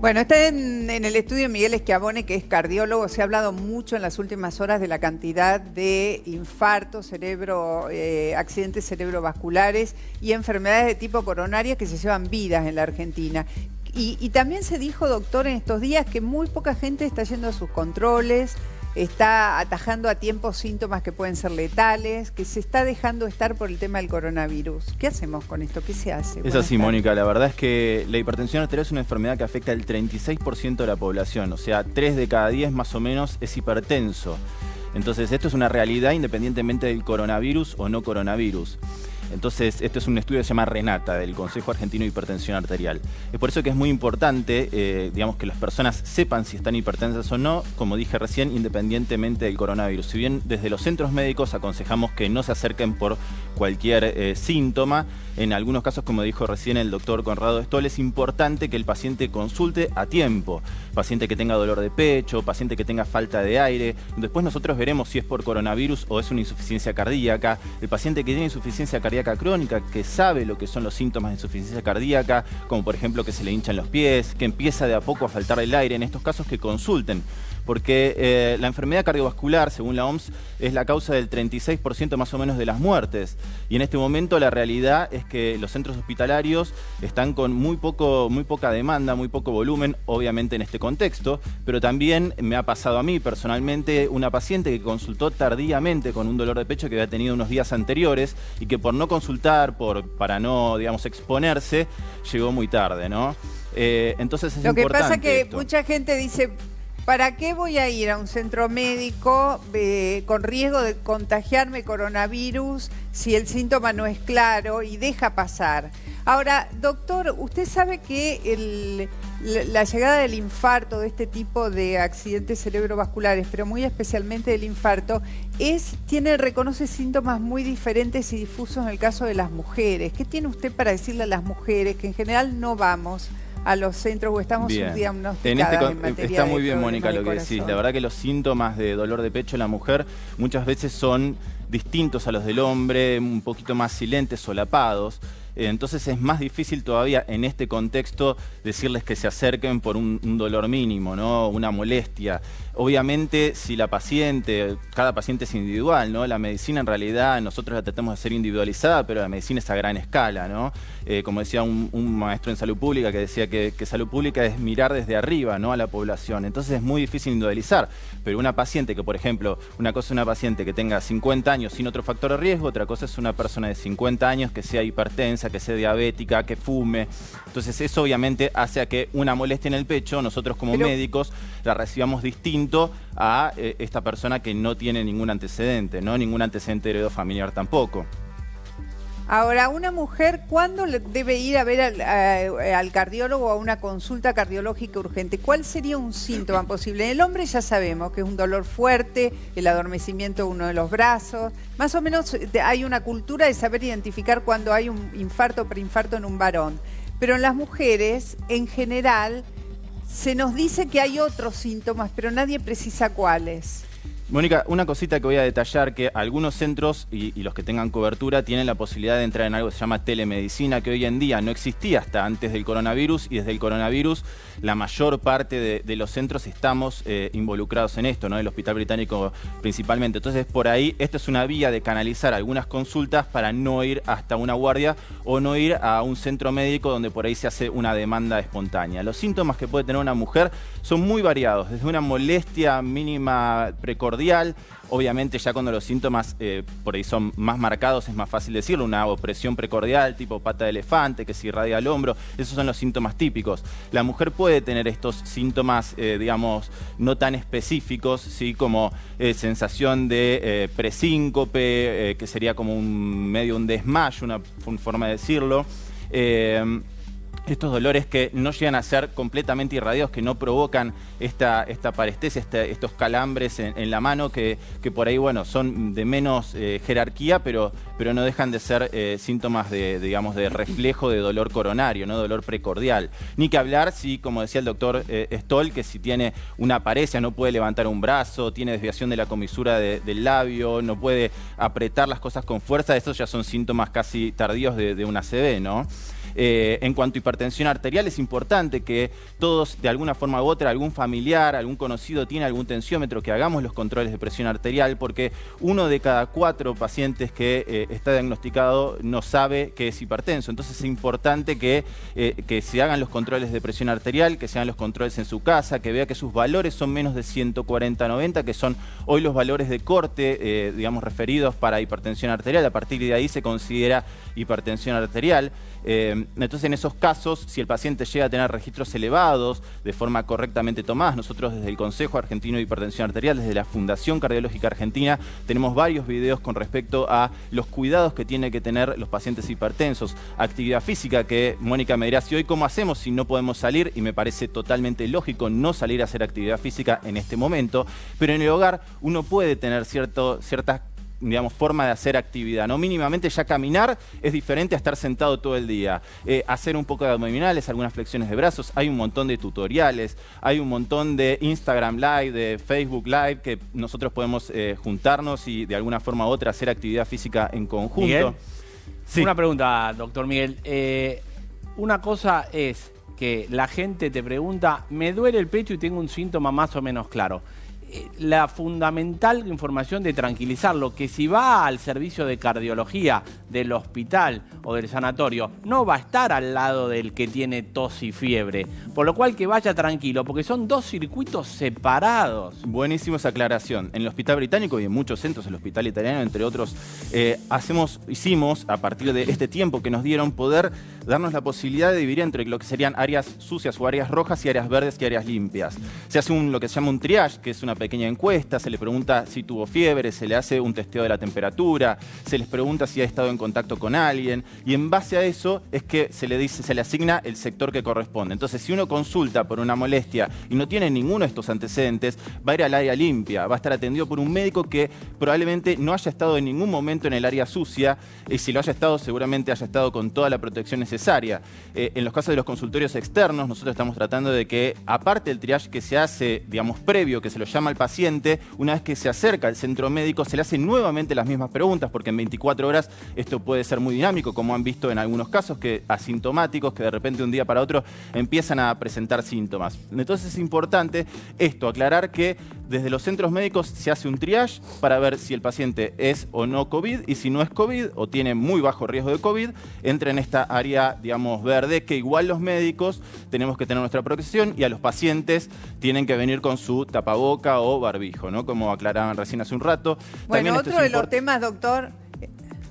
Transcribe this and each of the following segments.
Bueno, está en el estudio Miguel Schiavone, que es cardiólogo. Se ha hablado mucho en las últimas horas de la cantidad de infartos, accidentes cerebrovasculares y enfermedades de tipo coronaria que se llevan vidas en la Argentina. Y también se dijo, doctor, en estos días que muy poca gente está yendo a sus controles, está atajando a tiempo síntomas que pueden ser letales, que se está dejando estar por el tema del coronavirus. ¿Qué hacemos con esto? ¿Qué se hace? Es así, Mónica. La verdad es que la hipertensión arterial es una enfermedad que afecta al 36% de la población. O sea, 3 de cada 10 más o menos es hipertenso. Entonces, esto es una realidad independientemente del coronavirus o no coronavirus. Entonces, esto es un estudio que se llama RENATA, del Consejo Argentino de Hipertensión Arterial. Es por eso que es muy importante, digamos, que las personas sepan si están hipertensas o no, como dije recién, independientemente del coronavirus. Si bien desde los centros médicos aconsejamos que no se acerquen por cualquier síntoma, en algunos casos, como dijo recién el doctor Conrado Stoll, es importante que el paciente consulte a tiempo. Paciente que tenga dolor de pecho, paciente que tenga falta de aire. Después nosotros veremos si es por coronavirus o es una insuficiencia cardíaca. El paciente que tiene insuficiencia cardíaca crónica, que sabe lo que son los síntomas de insuficiencia cardíaca, como por ejemplo que se le hinchan los pies, que empieza de a poco a faltar el aire, en estos casos que consulten. Porque la enfermedad cardiovascular, según la OMS, es la causa del 36% más o menos de las muertes. Y en este momento la realidad es que los centros hospitalarios están con muy poca demanda, muy poco volumen, obviamente en este contexto, pero también me ha pasado a mí personalmente una paciente que consultó tardíamente con un dolor de pecho que había tenido unos días anteriores y que por no consultar, para no, digamos, exponerse, llegó muy tarde, ¿no? Entonces es importante. Lo que pasa es que mucha gente dice, ¿para qué voy a ir a un centro médico con riesgo de contagiarme coronavirus si el síntoma no es claro y deja pasar? Ahora, doctor, usted sabe que la llegada del infarto, de este tipo de accidentes cerebrovasculares, pero muy especialmente del infarto, reconoce síntomas muy diferentes y difusos en el caso de las mujeres. ¿Qué tiene usted para decirle a las mujeres que en general no vamos a los centros o estamos subdiagnosticadas en materia Está muy de bien, Mónica, lo que corazón? decís. La verdad que los síntomas de dolor de pecho en la mujer muchas veces son distintos a los del hombre, un poquito más silentes, solapados. Entonces es más difícil todavía en este contexto decirles que se acerquen por un dolor mínimo, ¿no? Una molestia. Obviamente, si cada paciente es individual, ¿no? La medicina en realidad nosotros la tratamos de hacer individualizada, pero la medicina es a gran escala, ¿no? Como decía un maestro en salud pública que decía que salud pública es mirar desde arriba, ¿no? A la población. Entonces es muy difícil individualizar. Pero una paciente que, por ejemplo, una cosa es una paciente que tenga 50 años sin otro factor de riesgo, otra cosa es una persona de 50 años que sea hipertensa, que sea diabética, que fume. Entonces eso obviamente hace a que una molestia en el pecho, nosotros como médicos la recibamos distinto a esta persona que no tiene ningún antecedente, ¿no? Ningún antecedente heredofamiliar tampoco. Ahora, una mujer, ¿cuándo debe ir a ver al cardiólogo o a una consulta cardiológica urgente? ¿Cuál sería un síntoma posible? En el hombre ya sabemos que es un dolor fuerte, el adormecimiento de uno de los brazos. Más o menos hay una cultura de saber identificar cuando hay un infarto o preinfarto en un varón. Pero en las mujeres, en general, se nos dice que hay otros síntomas, pero nadie precisa cuáles. Mónica, una cosita que voy a detallar, que algunos centros y los que tengan cobertura tienen la posibilidad de entrar en algo que se llama telemedicina, que hoy en día no existía hasta antes del coronavirus, y desde el coronavirus la mayor parte de los centros estamos involucrados en esto, ¿no? El Hospital Británico principalmente. Entonces, por ahí, esta es una vía de canalizar algunas consultas para no ir hasta una guardia o no ir a un centro médico donde por ahí se hace una demanda espontánea. Los síntomas que puede tener una mujer son muy variados, desde una molestia mínima precordial. Obviamente ya cuando los síntomas por ahí son más marcados es más fácil decirlo, una opresión precordial tipo pata de elefante que se irradia al hombro, esos son los síntomas típicos. La mujer puede tener estos síntomas, digamos, no tan específicos, ¿sí? Como sensación de presíncope, que sería como un desmayo, una forma de decirlo. Estos dolores que no llegan a ser completamente irradiados, que no provocan esta parestesia, estos calambres en la mano que por ahí, bueno, son de menos jerarquía, pero no dejan de ser síntomas digamos, de reflejo de dolor coronario, ¿no? Dolor precordial. Ni que hablar si, como decía el doctor Stoll, que si tiene una paresia, no puede levantar un brazo, tiene desviación de la comisura del labio, no puede apretar las cosas con fuerza, esos ya son síntomas casi tardíos de una ACV, ¿no? En cuanto a hipertensión arterial, es importante que todos, de alguna forma u otra, algún familiar, algún conocido tiene algún tensiómetro, que hagamos los controles de presión arterial, porque 1 de cada 4 pacientes que está diagnosticado no sabe que es hipertenso. Entonces es importante que se hagan los controles de presión arterial, que se hagan los controles en su casa, que vea que sus valores son menos de 140/90, que son hoy los valores de corte, digamos, referidos para hipertensión arterial. A partir de ahí se considera hipertensión arterial. Entonces, en esos casos, si el paciente llega a tener registros elevados de forma correctamente tomadas, nosotros desde el Consejo Argentino de Hipertensión Arterial, desde la Fundación Cardiológica Argentina, tenemos varios videos con respecto a los cuidados que tienen que tener los pacientes hipertensos. Actividad física, que Mónica me dirá, si hoy cómo hacemos si no podemos salir, y me parece totalmente lógico no salir a hacer actividad física en este momento, pero en el hogar uno puede tener ciertas, digamos, forma de hacer actividad, ¿no? Mínimamente ya caminar es diferente a estar sentado todo el día. Hacer un poco de abdominales, algunas flexiones de brazos, hay un montón de tutoriales, hay un montón de Instagram Live, de Facebook Live, que nosotros podemos juntarnos y de alguna forma u otra hacer actividad física en conjunto. ¿Miguel? Sí. Una pregunta, doctor Miguel. Una cosa es que la gente te pregunta, me duele el pecho y tengo un síntoma más o menos claro. La fundamental información de tranquilizarlo, que si va al servicio de cardiología del hospital o del sanatorio, no va a estar al lado del que tiene tos y fiebre. Por lo cual que vaya tranquilo, porque son 2 circuitos separados. Buenísima esa aclaración. En el Hospital Británico y en muchos centros, el Hospital Italiano, entre otros, hicimos, a partir de este tiempo que nos dieron, poder darnos la posibilidad de dividir entre lo que serían áreas sucias o áreas rojas y áreas verdes y áreas limpias. Se hace lo que se llama un triage, que es una pequeña encuesta, se le pregunta si tuvo fiebre, se le hace un testeo de la temperatura, se les pregunta si ha estado en contacto con alguien, y en base a eso es que se le asigna el sector que corresponde. Entonces, si uno consulta por una molestia y no tiene ninguno de estos antecedentes, va a ir al área limpia, va a estar atendido por un médico que probablemente no haya estado en ningún momento en el área sucia, y si lo haya estado, seguramente haya estado con toda la protección necesaria. En los casos de los consultorios externos, nosotros estamos tratando de que, aparte del triage que se hace, digamos, previo, que se lo llama al paciente, una vez que se acerca al centro médico, se le hacen nuevamente las mismas preguntas, porque en 24 horas esto puede ser muy dinámico, como han visto en algunos casos, que asintomáticos, que de repente un día para otro empiezan a presentar síntomas. Entonces es importante esto, aclarar que desde los centros médicos se hace un triage para ver si el paciente es o no COVID, y si no es COVID o tiene muy bajo riesgo de COVID, entra en esta área, digamos, verde, que igual los médicos tenemos que tener nuestra protección, y a los pacientes tienen que venir con su tapaboca o barbijo, ¿no? Como aclaraban recién hace un rato. Bueno, También otro de los temas, doctor.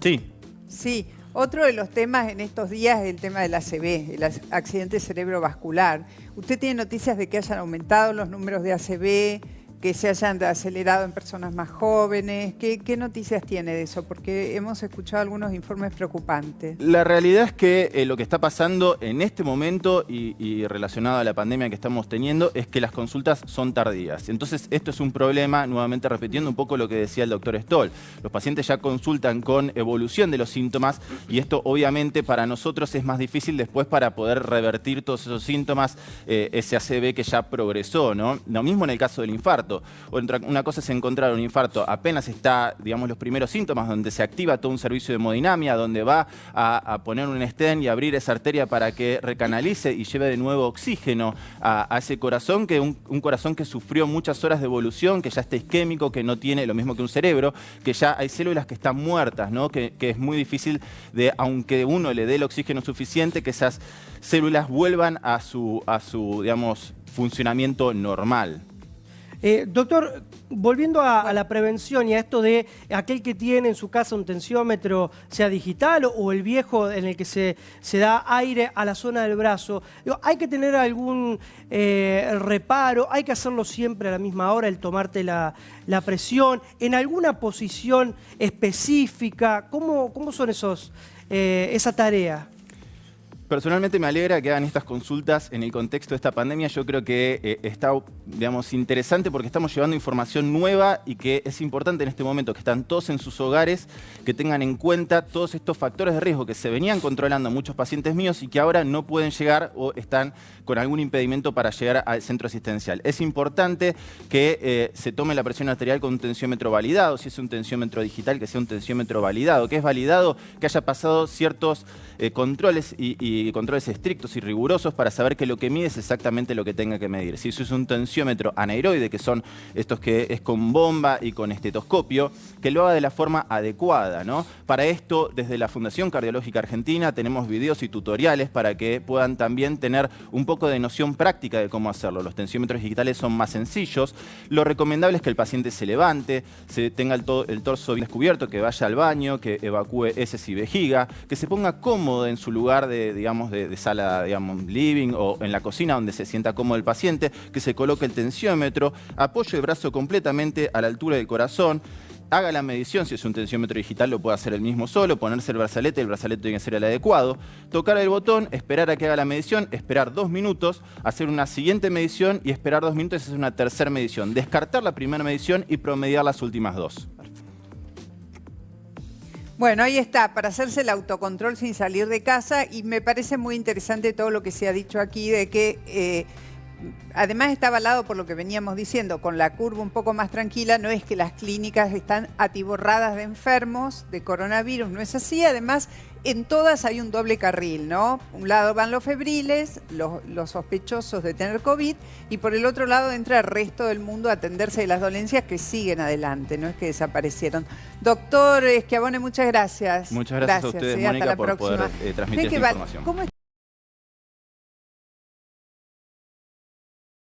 Sí. Sí, otro de los temas en estos días es el tema del ACV, el accidente cerebrovascular. ¿Usted tiene noticias de que hayan aumentado los números de ACV, que se hayan acelerado en personas más jóvenes? ¿Qué noticias tiene de eso? Porque hemos escuchado algunos informes preocupantes. La realidad es que lo que está pasando en este momento y relacionado a la pandemia que estamos teniendo es que las consultas son tardías. Entonces esto es un problema, nuevamente repitiendo un poco lo que decía el doctor Stoll. Los pacientes ya consultan con evolución de los síntomas, y esto obviamente para nosotros es más difícil después para poder revertir todos esos síntomas, ese ACV que ya progresó, ¿no? Lo mismo en el caso del infarto. Una cosa es encontrar un infarto apenas está, digamos, los primeros síntomas, donde se activa todo un servicio de hemodinamia, donde va a poner un stent y abrir esa arteria para que recanalice y lleve de nuevo oxígeno a ese corazón, que un corazón que sufrió muchas horas de evolución, que ya está isquémico, que no tiene lo mismo que un cerebro, que ya hay células que están muertas, ¿no? Que es muy difícil, aunque uno le dé el oxígeno suficiente, que esas células vuelvan a su digamos, funcionamiento normal. Doctor, volviendo a la prevención y a esto de aquel que tiene en su casa un tensiómetro, sea digital o el viejo en el que se da aire a la zona del brazo, ¿hay que tener algún reparo? ¿Hay que hacerlo siempre a la misma hora, el tomarte la presión? ¿En alguna posición específica? ¿Cómo son esa tarea? Personalmente me alegra que hagan estas consultas en el contexto de esta pandemia. Yo creo que está, digamos, interesante porque estamos llevando información nueva y que es importante en este momento que están todos en sus hogares, que tengan en cuenta todos estos factores de riesgo que se venían controlando muchos pacientes míos y que ahora no pueden llegar o están con algún impedimento para llegar al centro asistencial. Es importante que se tome la presión arterial con un tensiómetro validado. Si es un tensiómetro digital, que sea un tensiómetro validado. ¿Qué es validado? Que haya pasado ciertos controles y y controles estrictos y rigurosos para saber que lo que mide es exactamente lo que tenga que medir. Si eso es un tensiómetro anaeroide, que son estos que es con bomba y con estetoscopio, que lo haga de la forma adecuada, ¿no? Para esto, desde la Fundación Cardiológica Argentina tenemos videos y tutoriales para que puedan también tener un poco de noción práctica de cómo hacerlo. Los tensiómetros digitales son más sencillos. Lo recomendable es que el paciente se levante, se tenga el torso bien descubierto, que vaya al baño, que evacúe heces y vejiga, que se ponga cómodo en su lugar de sala, digamos, living o en la cocina donde se sienta cómodo el paciente, que se coloque el tensiómetro, apoye el brazo completamente a la altura del corazón, haga la medición. Si es un tensiómetro digital lo puede hacer él mismo solo, ponerse el brazalete tiene que ser el adecuado, tocar el botón, esperar a que haga la medición, esperar 2 minutos, hacer una siguiente medición y esperar 2 minutos y hacer una tercera medición, descartar la primera medición y promediar las últimas 2. Bueno, ahí está, para hacerse el autocontrol sin salir de casa, y me parece muy interesante todo lo que se ha dicho aquí de que además está avalado por lo que veníamos diciendo, con la curva un poco más tranquila. No es que las clínicas están atiborradas de enfermos de coronavirus, no es así. Además, en todas hay un doble carril, ¿no? Un lado van los febriles, los sospechosos de tener COVID, y por el otro lado entra el resto del mundo a atenderse de las dolencias que siguen adelante, no es que desaparecieron. Doctor Schiavone, muchas gracias. Muchas gracias a ustedes, Mónica, hasta la por próxima. poder transmitir esta información. ¿Cómo